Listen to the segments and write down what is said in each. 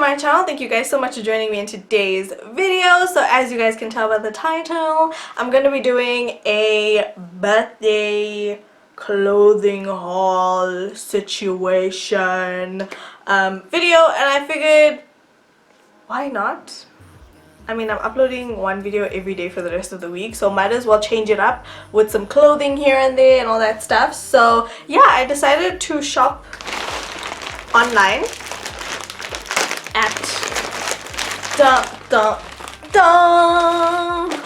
my channel. Thank you guys so much for joining me in today's video. So as you guys can tell by the title, I'm going to be doing a birthday clothing haul situation video, and I figured, why not? I mean, I'm uploading one video every day for the rest of the week, so might as well change it up with some clothing here and there and all that stuff. So yeah, I decided to shop online at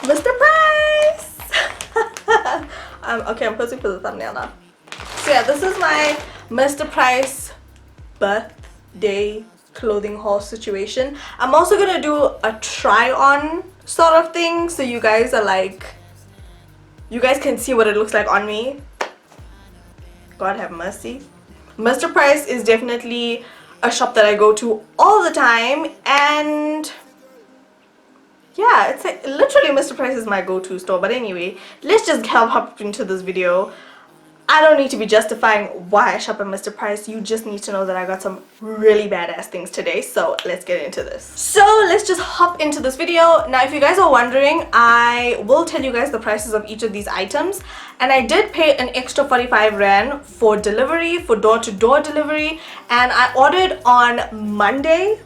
Mr. Price. Okay, I'm posing for the thumbnail now. So yeah, this is my Mr. Price birthday clothing haul situation. I'm also gonna do a try on sort of thing, so you guys are like, you guys can see what it looks like on me. God have mercy. Mr. Price is definitely a shop that I go to all the time, and yeah, it's like literally Mr. Price is my go-to store. But anyway, let's just hop into this video. I don't need to be justifying why I shop at Mr. Price. You just need to know that I got some really badass things today. So let's get into this. So let's just hop into this video. Now, if you guys are wondering, I will tell you guys the prices of each of these items. And I did pay an extra 45 Rand for delivery, for door-to-door delivery. And I ordered on Monday.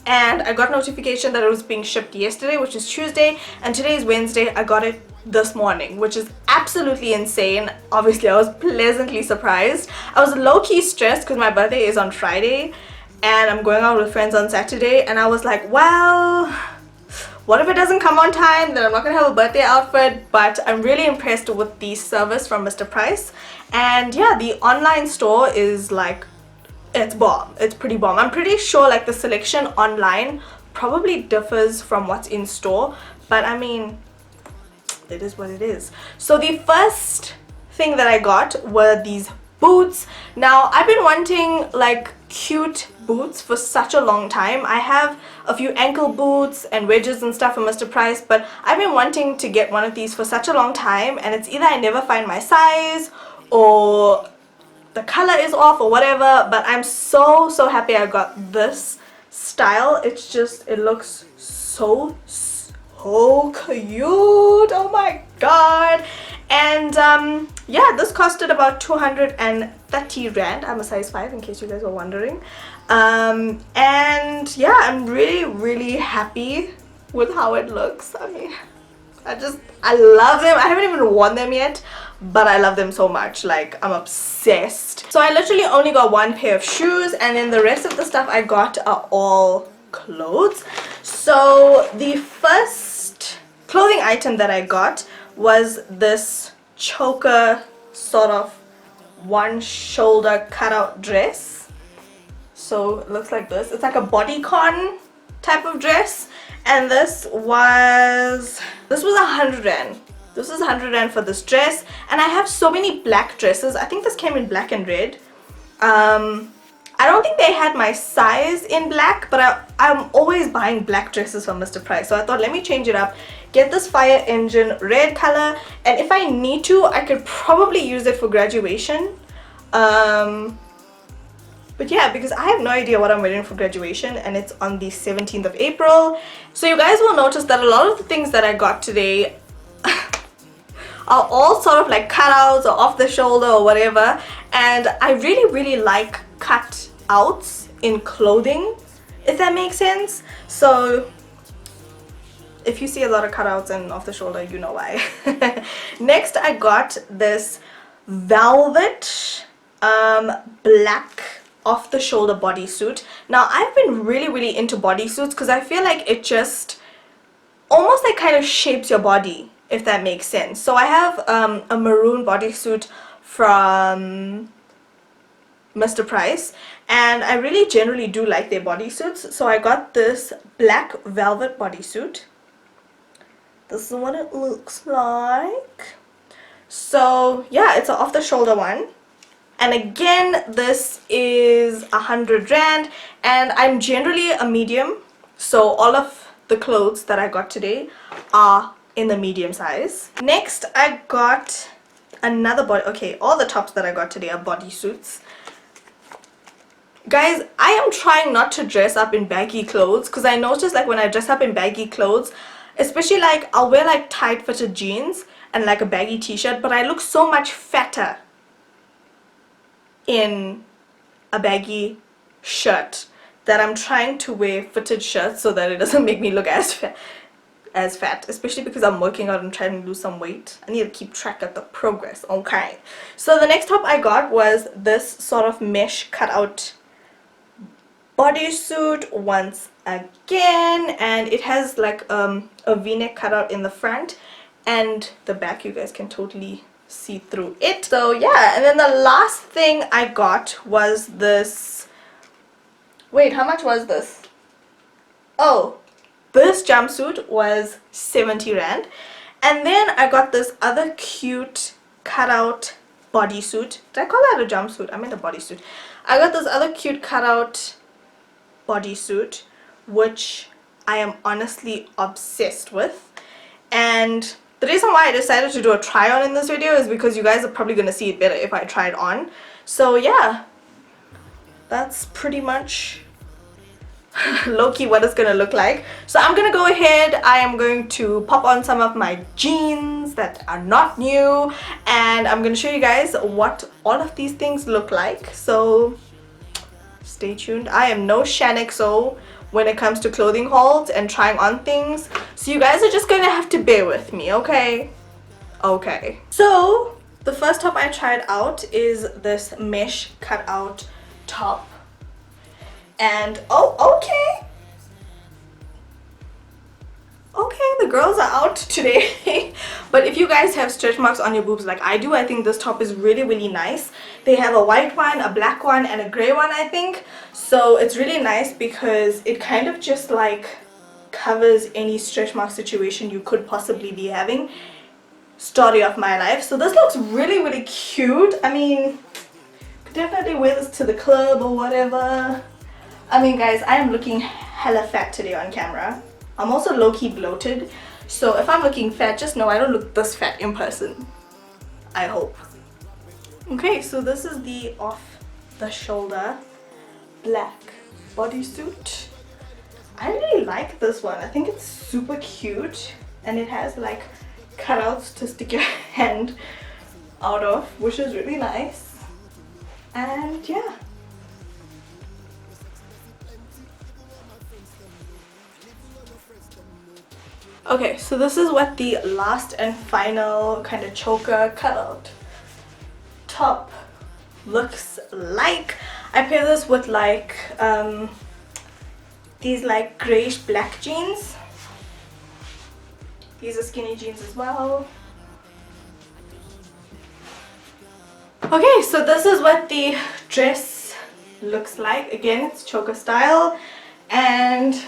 And I got notification that it was being shipped yesterday, which is Tuesday. And today is Wednesday. I got it this morning, which is absolutely insane. Obviously, I was pleasantly surprised. I was low-key stressed because my birthday is on Friday and I'm going out with friends on Saturday, and I was like, well, what if it doesn't come on time? Then I'm not gonna have a birthday outfit. But I'm really impressed with the service from Mr. Price. And yeah, the online store is like, it's bomb. It's pretty bomb. I'm pretty sure like the selection online probably differs from what's in store, but I mean, it is what it is. So the first thing that I got were these boots. Now, I've been wanting like cute boots for such a long time. I have a few ankle boots and wedges and stuff from Mr. Price, but I've been wanting to get one of these for such a long time, and it's either I never find my size or the color is off or whatever. But I'm so happy I got this style. It's just, it looks so cute. Oh my god. And yeah, this costed about 230 Rand. I'm a size 5 in case you guys were wondering. And yeah, I'm really happy with how it looks. I mean, I love them. I haven't even worn them yet, but I love them so much. Like, I'm obsessed. So I literally only got one pair of shoes, and then the rest of the stuff I got are all clothes. So the first clothing item that I got was this choker sort of one shoulder cutout dress. So it looks like this. It's like a bodycon type of dress, and this was 100 Rand. This is 100 Rand for this dress. And I have so many black dresses. I think this came in black and red. I don't think they had my size in black, but I'm always buying black dresses from Mr. Price. So I thought, let me change it up, get this fire engine red color, and if I need to, I could probably use it for graduation. But yeah, because I have no idea what I'm wearing for graduation, and it's on the 17th of April. So you guys will notice that a lot of the things that I got today are all sort of like cutouts or off the shoulder or whatever, and I really like cutouts in clothing, if that makes sense. So if you see a lot of cutouts and off the shoulder, you know why. Next, I got this velvet black off the shoulder bodysuit. Now, I've been really into bodysuits because I feel like it just almost like kind of shapes your body, if that makes sense. So I have a maroon bodysuit from Mr. Price, and I really generally do like their bodysuits. So I got this black velvet bodysuit. This is what it looks like. So yeah, it's an off the shoulder one, and again, this is 100 Rand, and I'm generally a medium, so all of the clothes that I got today are in the medium size. Next, I got another all the tops that I got today are bodysuits. Guys, I am trying not to dress up in baggy clothes because I noticed like when I dress up in baggy clothes, especially like I'll wear like tight fitted jeans and like a baggy t-shirt, but I look so much fatter in a baggy shirt that I'm trying to wear fitted shirts so that it doesn't make me look as fat, especially because I'm working out and trying to lose some weight. I need to keep track of the progress. Okay, so the next top I got was this sort of mesh cutout bodysuit once again, and it has like a v-neck cutout in the front, and the back you guys can totally see through it. So yeah, and then the last thing I got was this. Wait, how much was this? Oh, this jumpsuit was 70 rand, and then I got this other cute cutout bodysuit. Did I call that a jumpsuit? I meant a bodysuit. I got this other cute cutout bodysuit, which I am honestly obsessed with, and the reason why I decided to do a try on in this video is because you guys are probably going to see it better if I try it on. So yeah, that's pretty much low-key what it's gonna look like. So I'm gonna go ahead, I am going to pop on some of my jeans that are not new, and I'm gonna show you guys what all of these things look like. So stay tuned. I am no Shanixo when it comes to clothing hauls and trying on things, so you guys are just gonna have to bear with me, okay? Okay, so the first top I tried out is this mesh cutout top, and oh, okay, the girls are out today. But if you guys have stretch marks on your boobs like I do, I think this top is really nice. They have a white one, a black one, and a gray one, I think. So it's really nice because it kind of just like covers any stretch mark situation you could possibly be having. Story of my life. So this looks really cute. I mean, could definitely wear this to the club or whatever. I mean guys, I am looking hella fat today on camera. I'm also low-key bloated, so if I'm looking fat, just know I don't look this fat in person. I hope. Okay, so this is the off-the-shoulder black bodysuit. I really like this one. I think it's super cute, and it has like cutouts to stick your hand out of, which is really nice. And yeah. Okay, so this is what the last and final kind of choker cutout top looks like. I pair this with like these like grayish black jeans. These are skinny jeans as well. Okay, so this is what the dress looks like. Again, it's choker style, and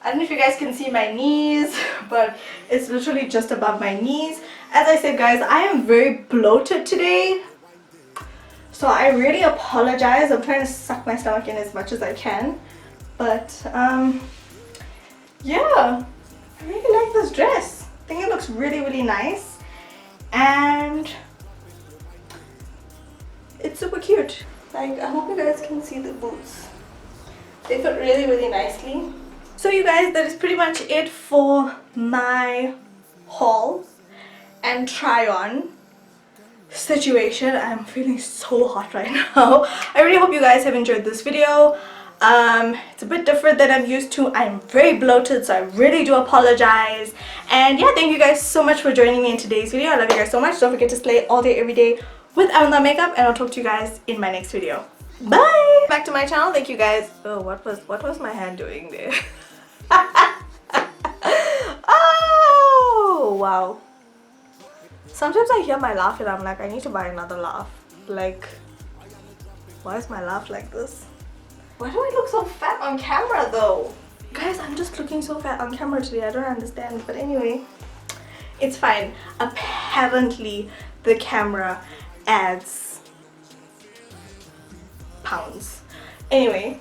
I don't know if you guys can see my knees, but it's literally just above my knees. As I said guys, I am very bloated today, so I really apologize. I'm trying to suck my stomach in as much as I can, but yeah, I really like this dress. I think it looks really nice, and it's super cute. Like, I hope you guys can see the boots. They fit really nicely. So you guys, that is pretty much it for my haul and try on situation. I'm feeling so hot right now. I really hope you guys have enjoyed this video. It's a bit different than I'm used to. I'm very bloated, so I really do apologize. And yeah, thank you guys so much for joining me in today's video. I love you guys so much. Don't forget to slay all day every day with Almond makeup, and I'll talk to you guys in my next video. Bye. Back to my channel. Thank you guys. Oh, what was my hand doing there? Oh wow, sometimes I hear my laugh and I'm like, I need to buy another laugh. Like, why is my laugh like this? Why do I look so fat on camera though? Guys, I'm just looking so fat on camera today. I don't understand, but anyway, it's fine. Apparently the camera adds pounds. Anyway.